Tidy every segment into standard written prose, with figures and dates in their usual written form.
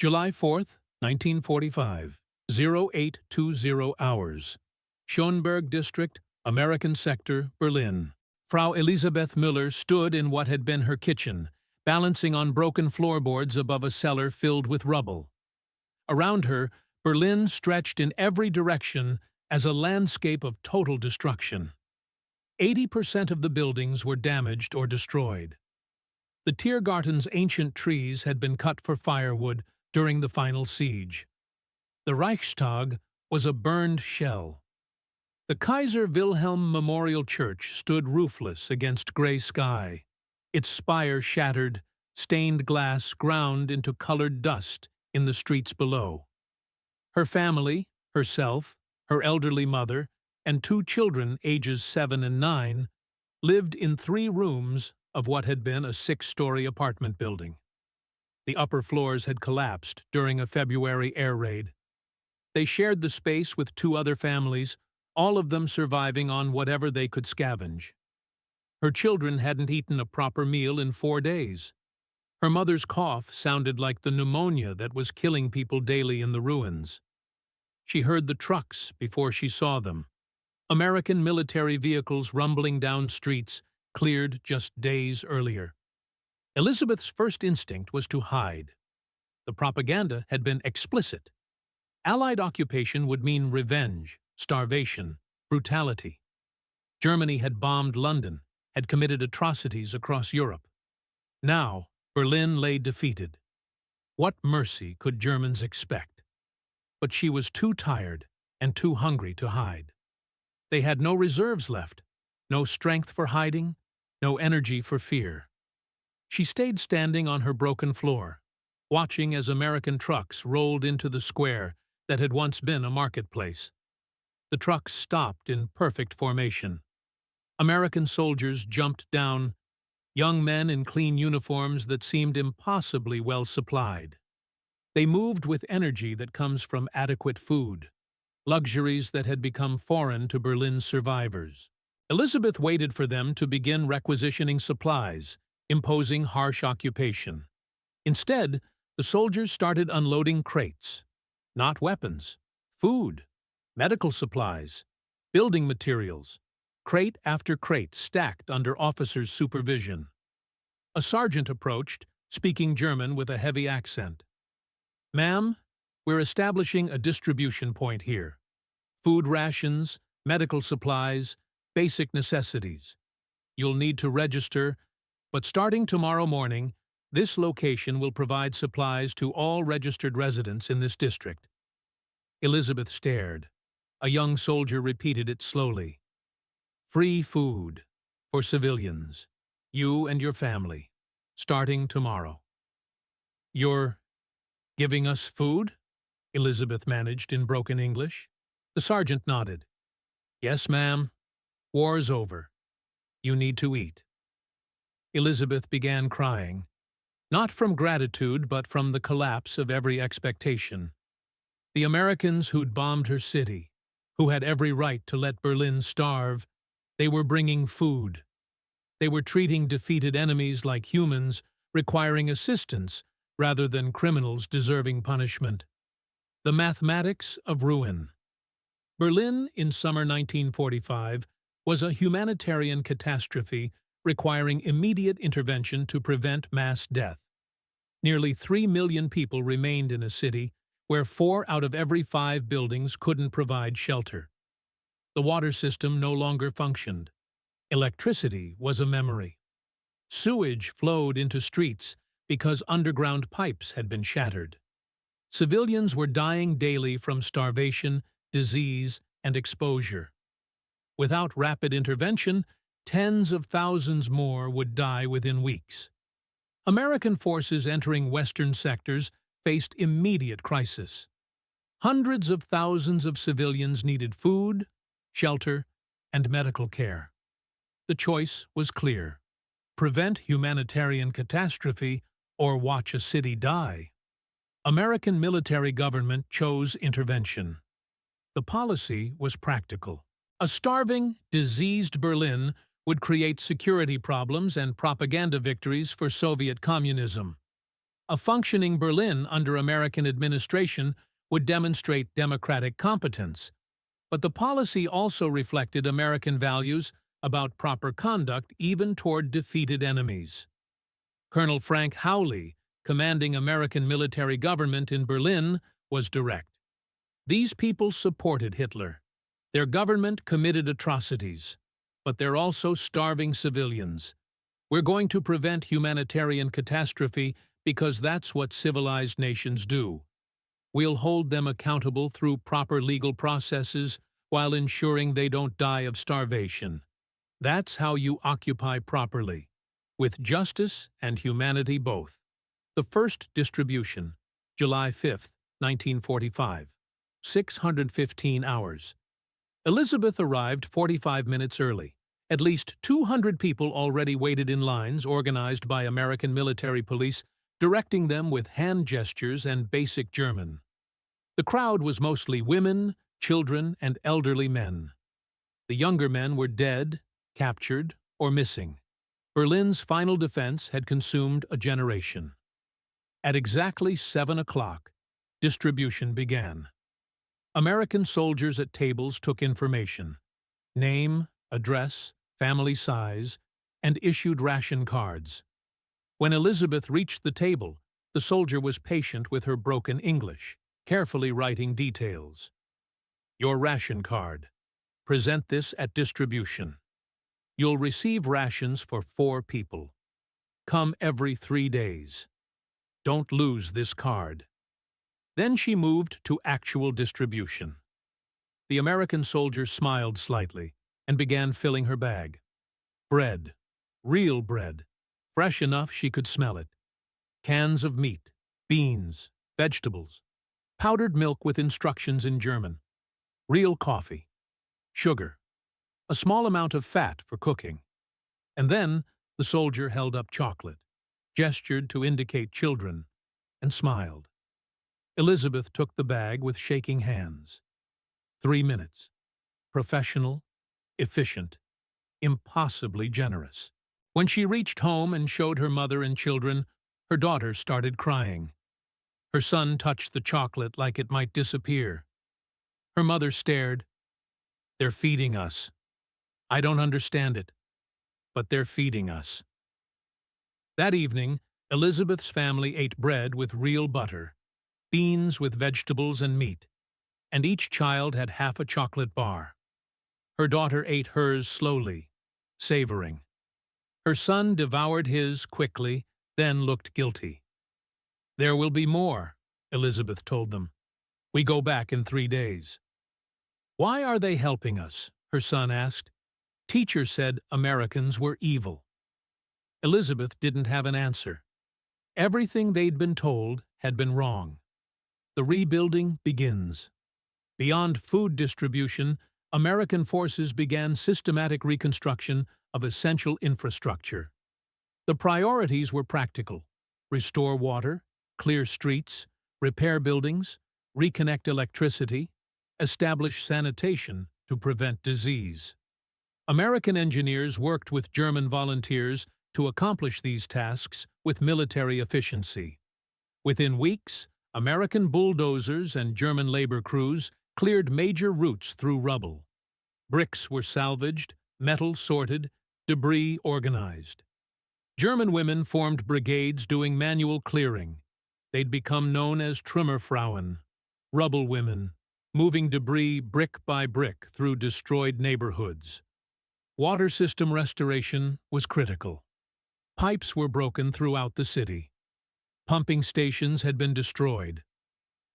July 4th, 1945, 0820 hours. Schönberg District, American Sector, Berlin. Frau Elisabeth Müller stood in what had been her kitchen, balancing on broken floorboards above a cellar filled with rubble. Around her, Berlin stretched in every direction as a landscape of total destruction. 80% of the buildings were damaged or destroyed. The Tiergarten's ancient trees had been cut for firewood during the final siege. The Reichstag was a burned shell. The Kaiser Wilhelm Memorial Church stood roofless against gray sky, its spire shattered, stained glass ground into colored dust in the streets below. Her family, herself, her elderly mother, and 2 children ages 7 and 9, lived in 3 rooms of what had been a 6-story apartment building. The upper floors had collapsed during a February air raid. They shared the space with 2 other families, all of them surviving on whatever they could scavenge. Her children hadn't eaten a proper meal in 4 days. Her mother's cough sounded like the pneumonia that was killing people daily in the ruins. She heard the trucks before she saw them. American military vehicles rumbling down streets cleared just days earlier. Elizabeth's first instinct was to hide. The propaganda had been explicit. Allied occupation would mean revenge, starvation, brutality. Germany had bombed London, had committed atrocities across Europe. Now, Berlin lay defeated. What mercy could Germans expect? But she was too tired and too hungry to hide. They had no reserves left, no strength for hiding, no energy for fear. She stayed standing on her broken floor, watching as American trucks rolled into the square that had once been a marketplace. The trucks stopped in perfect formation. American soldiers jumped down, young men in clean uniforms that seemed impossibly well supplied. They moved with energy that comes from adequate food, luxuries that had become foreign to Berlin's survivors. Elizabeth waited for them to begin requisitioning supplies, imposing harsh occupation. Instead, the soldiers started unloading crates. Not weapons, food, medical supplies, building materials, crate after crate stacked under officers' supervision. A sergeant approached, speaking German with a heavy accent. "Ma'am, we're establishing a distribution point here. Food rations, medical supplies, basic necessities. You'll need to register, but starting tomorrow morning, this location will provide supplies to all registered residents in this district." Elizabeth stared. A young soldier repeated it slowly. "Free food for civilians, you and your family, starting tomorrow." "You're giving us food?" Elizabeth managed in broken English. The sergeant nodded. "Yes, ma'am. War's over. You need to eat." Elizabeth began crying, not from gratitude but from the collapse of every expectation. The Americans who'd bombed her city, who had every right to let Berlin starve, they were bringing food. They were treating defeated enemies like humans, requiring assistance rather than criminals deserving punishment. The mathematics of ruin. Berlin in summer 1945 was a humanitarian catastrophe requiring immediate intervention to prevent mass death. Nearly 3 million people remained in a city where 4 out of every 5 buildings couldn't provide shelter. The water system no longer functioned. Electricity was a memory. Sewage flowed into streets because underground pipes had been shattered. Civilians were dying daily from starvation, disease, and exposure. Without rapid intervention, tens of thousands more would die within weeks. American forces entering Western sectors faced immediate crisis. Hundreds of thousands of civilians needed food, shelter, and medical care. The choice was clear: prevent humanitarian catastrophe or watch a city die. American military government chose intervention. The policy was practical. A starving, diseased Berlin would create security problems and propaganda victories for Soviet communism. A functioning Berlin under American administration would demonstrate democratic competence, but the policy also reflected American values about proper conduct even toward defeated enemies. Colonel Frank Howley, commanding American military government in Berlin, was direct. These people supported Hitler. Their government committed atrocities, but they're also starving civilians. We're going to prevent humanitarian catastrophe because that's what civilized nations do. We'll hold them accountable through proper legal processes while ensuring they don't die of starvation. That's how you occupy properly, with justice and humanity both. The first distribution, July 5, 1945, 615 hours. Elizabeth arrived 45 minutes early. At least 200 people already waited in lines organized by American military police, directing them with hand gestures and basic German. The crowd was mostly women, children, and elderly men. The younger men were dead, captured, or missing. Berlin's final defense had consumed a generation. At exactly 7 o'clock, distribution began. American soldiers at tables took information, name, address, family size, and issued ration cards. When Elizabeth reached the table, the soldier was patient with her broken English, carefully writing details. Your ration card. Present this at distribution. You'll receive rations for 4 people. Come every 3 days. Don't lose this card. Then she moved to actual distribution. The American soldier smiled slightly and began filling her bag. Bread, real bread, fresh enough she could smell it. Cans of meat, beans, vegetables, powdered milk with instructions in German, real coffee, sugar, a small amount of fat for cooking. And then the soldier held up chocolate, gestured to indicate children, and smiled. Elizabeth took the bag with shaking hands. 3 minutes. Professional, efficient, impossibly generous. When she reached home and showed her mother and children, her daughter started crying. Her son touched the chocolate like it might disappear. Her mother stared. They're feeding us. I don't understand it, but they're feeding us. That evening, Elizabeth's family ate bread with real butter, beans with vegetables and meat, and each child had half a chocolate bar. Her daughter ate hers slowly, savoring. Her son devoured his quickly, then looked guilty. There will be more, Elizabeth told them. We go back in 3 days. Why are they helping us? Her son asked. Teacher said Americans were evil. Elizabeth didn't have an answer. Everything they'd been told had been wrong. The rebuilding begins. Beyond food distribution, American forces began systematic reconstruction of essential infrastructure. The priorities were practical: restore water, clear streets, repair buildings, reconnect electricity, establish sanitation to prevent disease. American engineers worked with German volunteers to accomplish these tasks with military efficiency. Within weeks, American bulldozers and German labor crews cleared major routes through rubble. Bricks were salvaged, metal sorted, debris organized. German women formed brigades doing manual clearing. They'd become known as Trümmerfrauen, rubble women, moving debris brick by brick through destroyed neighborhoods. Water system restoration was critical. Pipes were broken throughout the city. Pumping stations had been destroyed.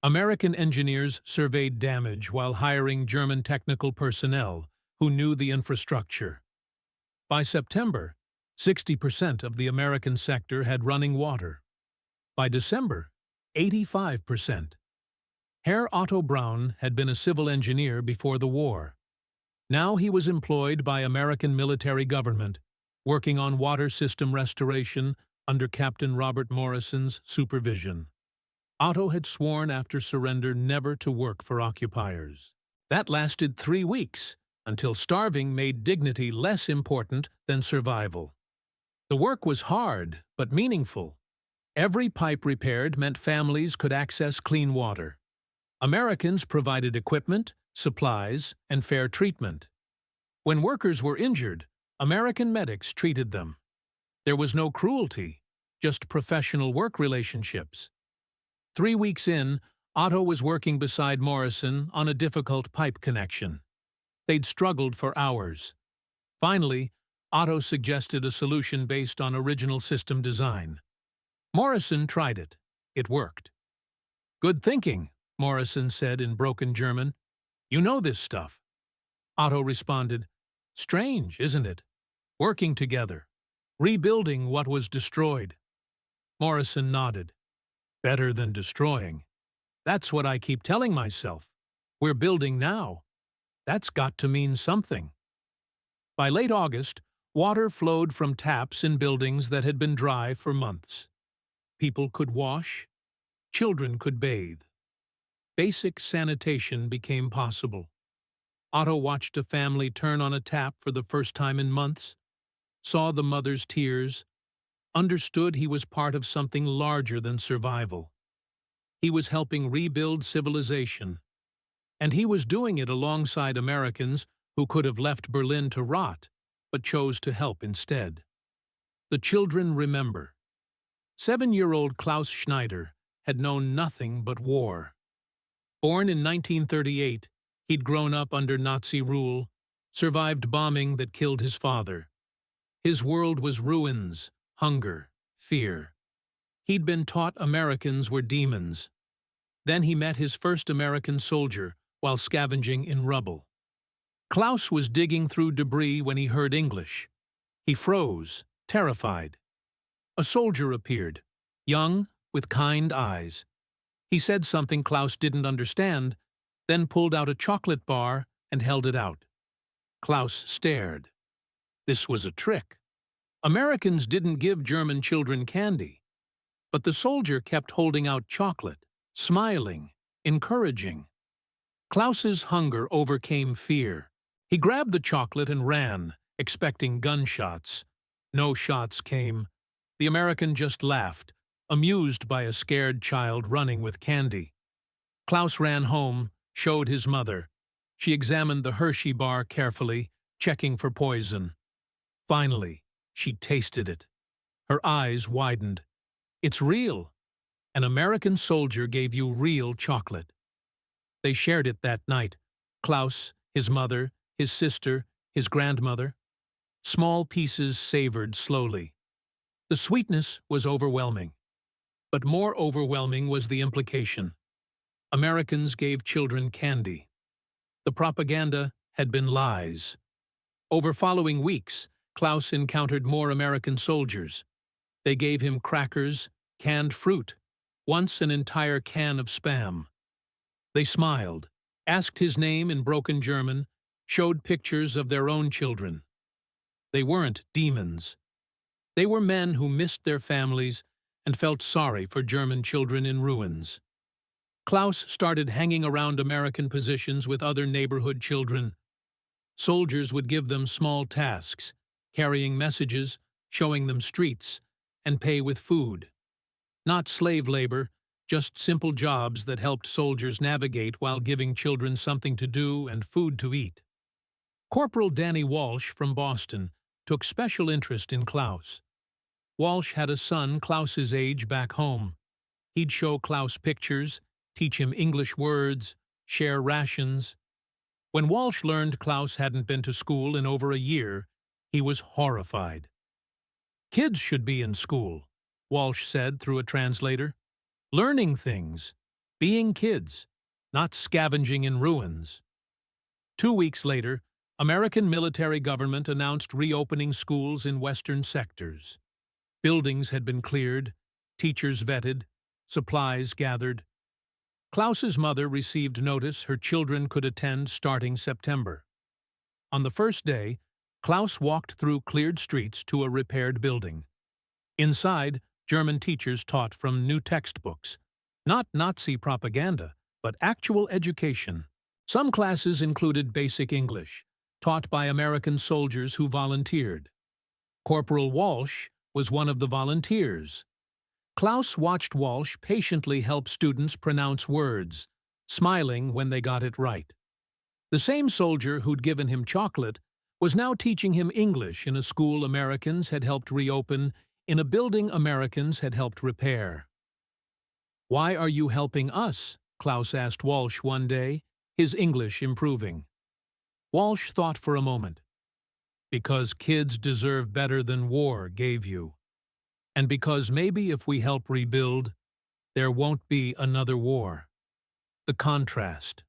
American engineers surveyed damage while hiring German technical personnel who knew the infrastructure. By September, 60% of the American sector had running water. By December, 85%. Herr Otto Braun had been a civil engineer before the war. Now he was employed by American military government, working on water system restoration under Captain Robert Morrison's supervision. Otto had sworn after surrender never to work for occupiers. That lasted 3 weeks, until starving made dignity less important than survival. The work was hard, but meaningful. Every pipe repaired meant families could access clean water. Americans provided equipment, supplies, and fair treatment. When workers were injured, American medics treated them. There was no cruelty, just professional work relationships. 3 weeks in, Otto was working beside Morrison on a difficult pipe connection. They'd struggled for hours. Finally, Otto suggested a solution based on original system design. Morrison tried it. It worked. "Good thinking," Morrison said in broken German. "You know this stuff." Otto responded, "Strange, isn't it? Working together. Rebuilding what was destroyed." Morrison nodded. "Better than destroying. That's what I keep telling myself. We're building now. That's got to mean something." By late August, water flowed from taps in buildings that had been dry for months. People could wash. Children could bathe. Basic sanitation became possible. Otto watched a family turn on a tap for the first time in months, saw the mother's tears, understood he was part of something larger than survival. He was helping rebuild civilization, and he was doing it alongside Americans who could have left Berlin to rot, but chose to help instead. The children remember. 7-year-old Klaus Schneider had known nothing but war. Born in 1938, he'd grown up under Nazi rule, survived bombing that killed his father. His world was ruins, hunger, fear. He'd been taught Americans were demons. Then he met his first American soldier while scavenging in rubble. Klaus was digging through debris when he heard English. He froze, terrified. A soldier appeared, young, with kind eyes. He said something Klaus didn't understand, then pulled out a chocolate bar and held it out. Klaus stared. This was a trick. Americans didn't give German children candy. But the soldier kept holding out chocolate, smiling, encouraging. Klaus's hunger overcame fear. He grabbed the chocolate and ran, expecting gunshots. No shots came. The American just laughed, amused by a scared child running with candy. Klaus ran home, showed his mother. She examined the Hershey bar carefully, checking for poison. Finally, she tasted it. Her eyes widened. "It's real. An American soldier gave you real chocolate." They shared it that night. Klaus, his mother, his sister, his grandmother. Small pieces savored slowly. The sweetness was overwhelming. But more overwhelming was the implication. Americans gave children candy. The propaganda had been lies. Over following weeks, Klaus encountered more American soldiers. They gave him crackers, canned fruit, once an entire can of Spam. They smiled, asked his name in broken German, showed pictures of their own children. They weren't demons. They were men who missed their families and felt sorry for German children in ruins. Klaus started hanging around American positions with other neighborhood children. Soldiers would give them small tasks, carrying messages, showing them streets, and pay with food. Not slave labor, just simple jobs that helped soldiers navigate while giving children something to do and food to eat. Corporal Danny Walsh from Boston took special interest in Klaus. Walsh had a son Klaus's age back home. He'd show Klaus pictures, teach him English words, share rations. When Walsh learned Klaus hadn't been to school in over a year, he was horrified. "Kids should be in school," Walsh said through a translator. "Learning things, being kids, not scavenging in ruins." 2 weeks later, American military government announced reopening schools in western sectors. Buildings had been cleared, teachers vetted, supplies gathered. Klaus's mother received notice her children could attend starting September. On the first day, Klaus walked through cleared streets to a repaired building. Inside, German teachers taught from new textbooks. Not Nazi propaganda, but actual education. Some classes included basic English, taught by American soldiers who volunteered. Corporal Walsh was one of the volunteers. Klaus watched Walsh patiently help students pronounce words, smiling when they got it right. The same soldier who'd given him chocolate was now teaching him English in a school Americans had helped reopen, in a building Americans had helped repair. "Why are you helping us?" Klaus asked Walsh one day, his English improving. Walsh thought for a moment. "Because kids deserve better than war gave you. And because maybe if we help rebuild, there won't be another war." The contrast.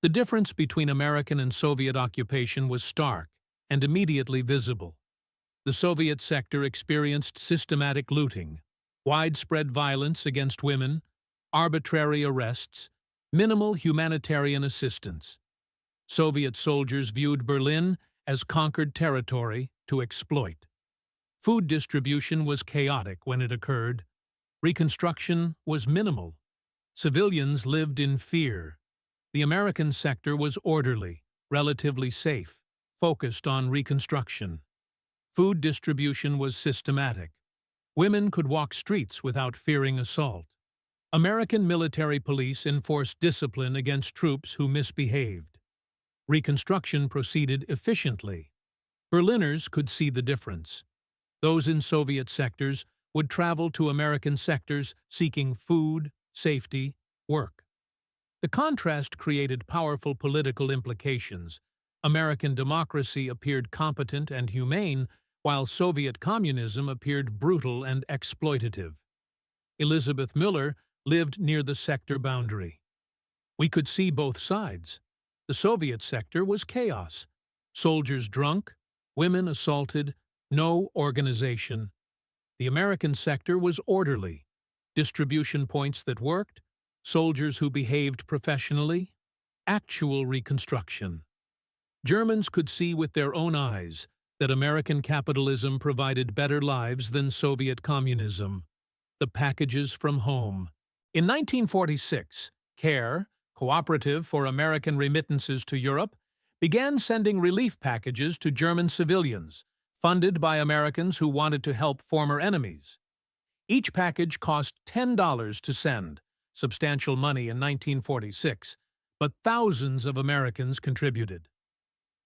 The difference between American and Soviet occupation was stark and immediately visible. The Soviet sector experienced systematic looting, widespread violence against women, arbitrary arrests, minimal humanitarian assistance. Soviet soldiers viewed Berlin as conquered territory to exploit. Food distribution was chaotic when it occurred. Reconstruction was minimal. Civilians lived in fear. The American sector was orderly, relatively safe, focused on reconstruction. Food distribution was systematic. Women could walk streets without fearing assault. American military police enforced discipline against troops who misbehaved. Reconstruction proceeded efficiently. Berliners could see the difference. Those in Soviet sectors would travel to American sectors seeking food, safety, work. The contrast created powerful political implications. American democracy appeared competent and humane, while Soviet communism appeared brutal and exploitative. Elizabeth Miller lived near the sector boundary. We could see both sides. The Soviet sector was chaos. Soldiers drunk, women assaulted, no organization. The American sector was orderly. Distribution points that worked, soldiers who behaved professionally, actual reconstruction. Germans could see with their own eyes that American capitalism provided better lives than Soviet communism. The packages from home. In 1946, CARE, Cooperative for American Remittances to Europe, began sending relief packages to German civilians, funded by Americans who wanted to help former enemies. Each package cost $10 to send, substantial money in 1946, but thousands of Americans contributed.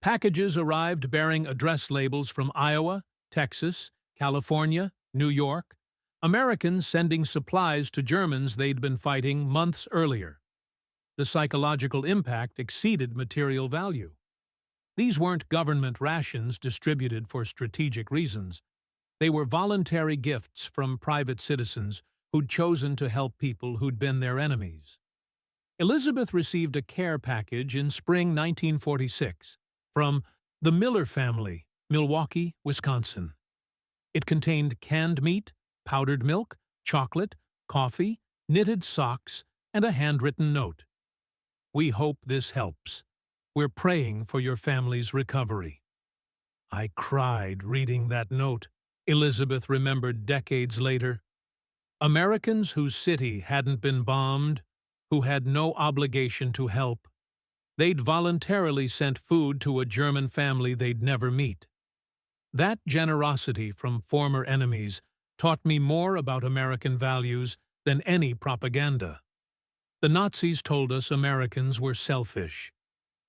Packages arrived bearing address labels from Iowa, Texas, California, New York, Americans sending supplies to Germans they'd been fighting months earlier. The psychological impact exceeded material value. These weren't government rations distributed for strategic reasons. They were voluntary gifts from private citizens who'd chosen to help people who'd been their enemies. Elizabeth received a care package in spring 1946 from the Miller family, Milwaukee, Wisconsin. It contained canned meat, powdered milk, chocolate, coffee, knitted socks, and a handwritten note. "We hope this helps. We're praying for your family's recovery." I cried reading that note, Elizabeth remembered decades later. Americans whose city hadn't been bombed, who had no obligation to help, they'd voluntarily sent food to a German family they'd never meet. That generosity from former enemies taught me more about American values than any propaganda. The Nazis told us Americans were selfish.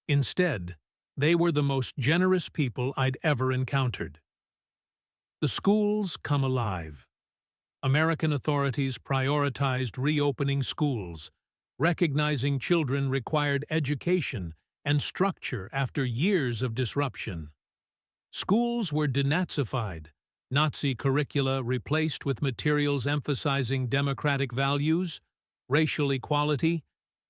Instead, they were the most generous people I'd ever encountered. The schools come alive. American authorities prioritized reopening schools, recognizing children required education and structure after years of disruption. Schools were denazified, Nazi curricula replaced with materials emphasizing democratic values, racial equality,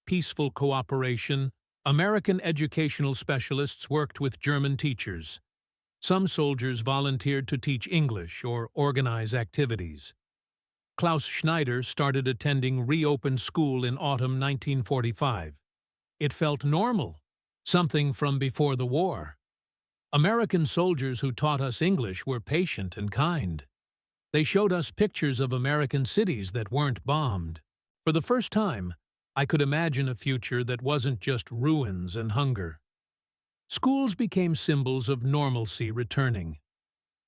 peaceful cooperation. American educational specialists worked with German teachers. Some soldiers volunteered to teach English or organize activities. Klaus Schneider started attending reopened school in autumn 1945. It felt normal, something from before the war. American soldiers who taught us English were patient and kind. They showed us pictures of American cities that weren't bombed. For the first time, I could imagine a future that wasn't just ruins and hunger. Schools became symbols of normalcy returning.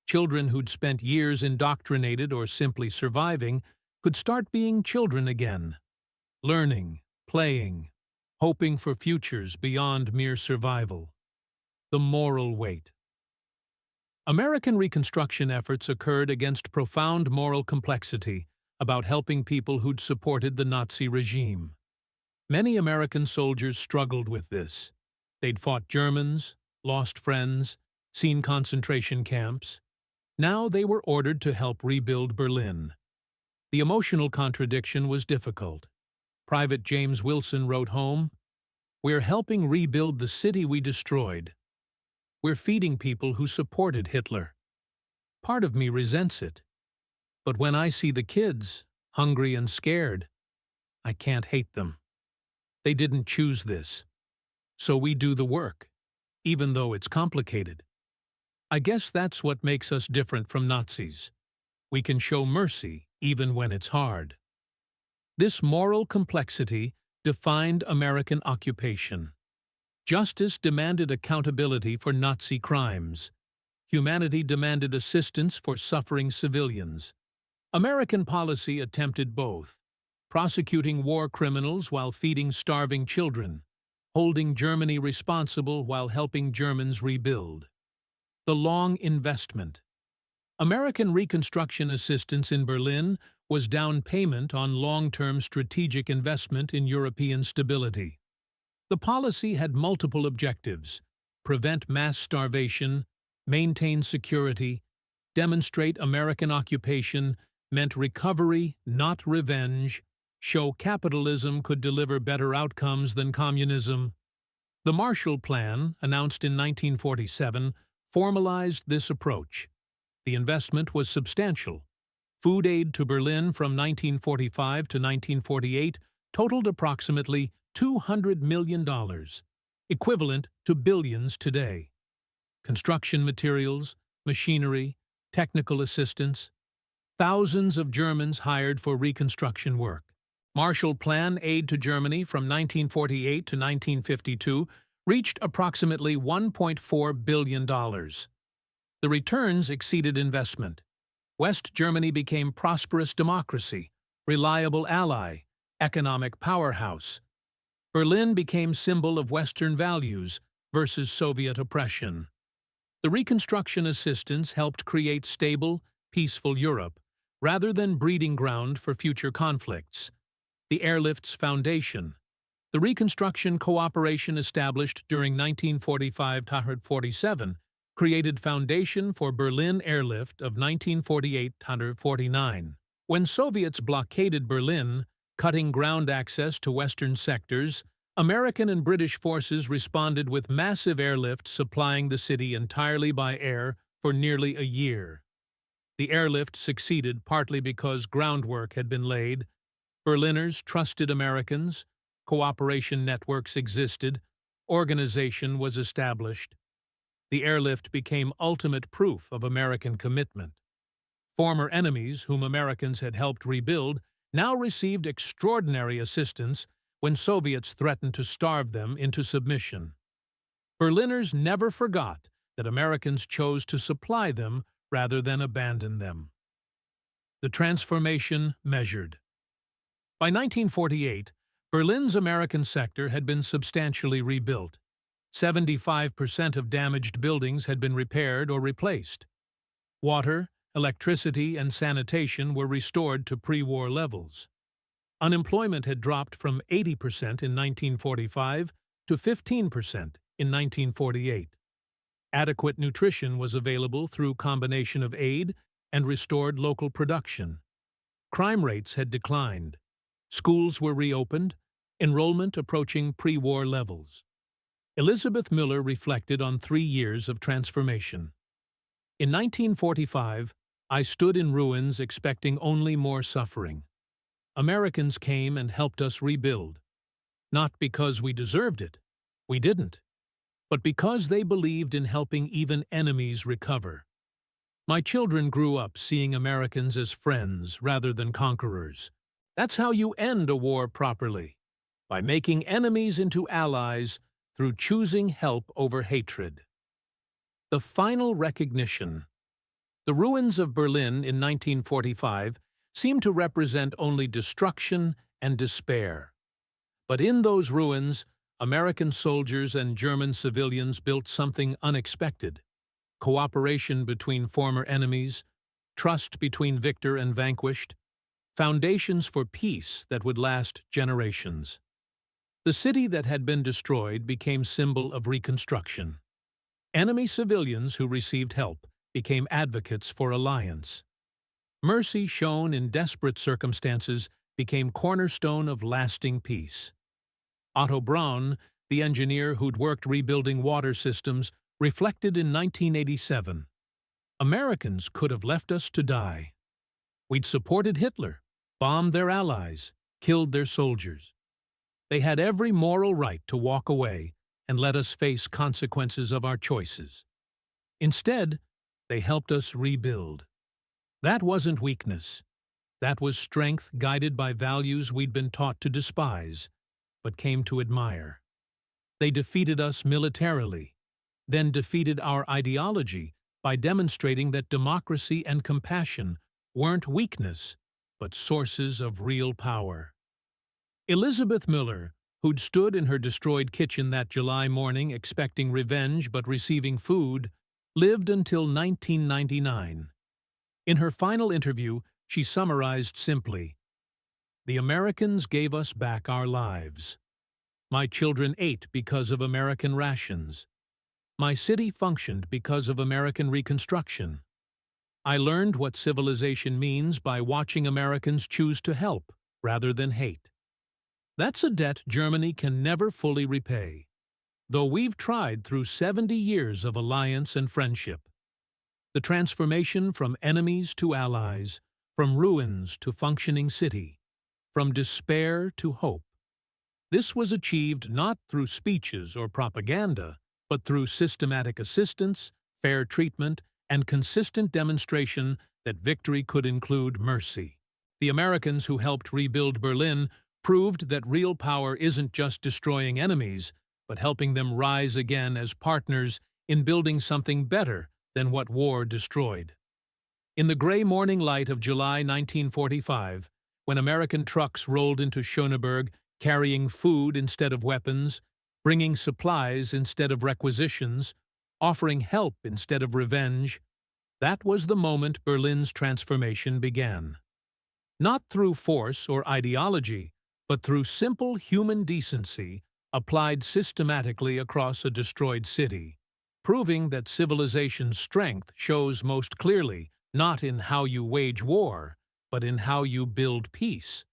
Children who'd spent years indoctrinated or simply surviving could start being children again, learning, playing, hoping for futures beyond mere survival. The moral weight. American Reconstruction efforts occurred against profound moral complexity about helping people who'd supported the Nazi regime. Many American soldiers struggled with this. They'd fought Germans, lost friends, seen concentration camps. Now they were ordered to help rebuild Berlin. The emotional contradiction was difficult. Private James Wilson wrote home, "We're helping rebuild the city we destroyed. We're feeding people who supported Hitler. Part of me resents it. But when I see the kids, hungry and scared, I can't hate them. They didn't choose this. So we do the work, even though it's complicated. I guess that's what makes us different from Nazis. We can show mercy even when it's hard." This moral complexity defined American occupation. Justice demanded accountability for Nazi crimes. Humanity demanded assistance for suffering civilians. American policy attempted both, prosecuting war criminals while feeding starving children, holding Germany responsible while helping Germans rebuild. The long investment. American Reconstruction assistance in Berlin was down payment on long-term strategic investment in European stability. The policy had multiple objectives: prevent mass starvation, maintain security, demonstrate American occupation meant recovery, not revenge, show capitalism could deliver better outcomes than communism. The Marshall Plan, announced in 1947, formalized this approach. The investment was substantial. Food aid to Berlin from 1945 to 1948 totaled approximately $200 million, equivalent to billions today. Construction materials, machinery, technical assistance. Thousands of Germans hired for reconstruction work. Marshall Plan aid to Germany from 1948 to 1952 reached approximately $1.4 billion. The returns exceeded investment. West Germany became prosperous democracy, reliable ally, economic powerhouse. Berlin became symbol of Western values versus Soviet oppression. The Reconstruction assistance helped create stable, peaceful Europe, rather than breeding ground for future conflicts. The Airlift's foundation. The Reconstruction cooperation established during 1945–47 created foundation for Berlin Airlift of 1948–49. When Soviets blockaded Berlin, cutting ground access to Western sectors, American and British forces responded with massive airlift supplying the city entirely by air for nearly a year. The airlift succeeded partly because groundwork had been laid. Berliners trusted Americans, cooperation networks existed, organization was established. The airlift became ultimate proof of American commitment. Former enemies whom Americans had helped rebuild now received extraordinary assistance when Soviets threatened to starve them into submission. Berliners never forgot that Americans chose to supply them rather than abandon them. The transformation measured. By 1948, Berlin's American sector had been substantially rebuilt. 75% of damaged buildings had been repaired or replaced. Water, electricity, and sanitation were restored to pre-war levels. Unemployment had dropped from 80% in 1945 to 15% in 1948. Adequate nutrition was available through combination of aid and restored local production. Crime rates had declined. Schools were reopened, enrollment approaching pre-war levels. Elizabeth Miller reflected on 3 years of transformation. In 1945, I stood in ruins expecting only more suffering. Americans came and helped us rebuild. Not because we deserved it, we didn't, but because they believed in helping even enemies recover. My children grew up seeing Americans as friends rather than conquerors. That's how you end a war properly, by making enemies into allies through choosing help over hatred. The final recognition. The ruins of Berlin in 1945 seem to represent only destruction and despair. But in those ruins, American soldiers and German civilians built something unexpected: cooperation between former enemies, trust between victor and vanquished, foundations for peace that would last generations. The city that had been destroyed became symbol of reconstruction. Enemy civilians who received help became advocates for alliance. Mercy shown in desperate circumstances became cornerstone of lasting peace. Otto Braun, the engineer who'd worked rebuilding water systems, reflected in 1987, "Americans could have left us to die. We'd supported Hitler, bombed their allies, killed their soldiers. They had every moral right to walk away and let us face consequences of our choices. Instead, they helped us rebuild. That wasn't weakness. That was strength guided by values we'd been taught to despise, but came to admire. They defeated us militarily, then defeated our ideology by demonstrating that democracy and compassion weren't weakness, but sources of real power." Elizabeth Miller, who'd stood in her destroyed kitchen that July morning expecting revenge but receiving food, lived until 1999. In her final interview, she summarized simply, "The Americans gave us back our lives. My children ate because of American rations. My city functioned because of American reconstruction. I learned what civilization means by watching Americans choose to help rather than hate. That's a debt Germany can never fully repay, though we've tried through 70 years of alliance and friendship. The transformation from enemies to allies, from ruins to functioning city, from despair to hope. This was achieved not through speeches or propaganda, but through systematic assistance, fair treatment, and consistent demonstration that victory could include mercy. The Americans who helped rebuild Berlin proved that real power isn't just destroying enemies, but helping them rise again as partners in building something better than what war destroyed." In the gray morning light of July 1945, when American trucks rolled into Schöneberg carrying food instead of weapons, bringing supplies instead of requisitions, offering help instead of revenge, that was the moment Berlin's transformation began. Not through force or ideology, but through simple human decency applied systematically across a destroyed city, proving that civilization's strength shows most clearly not in how you wage war, but in how you build peace.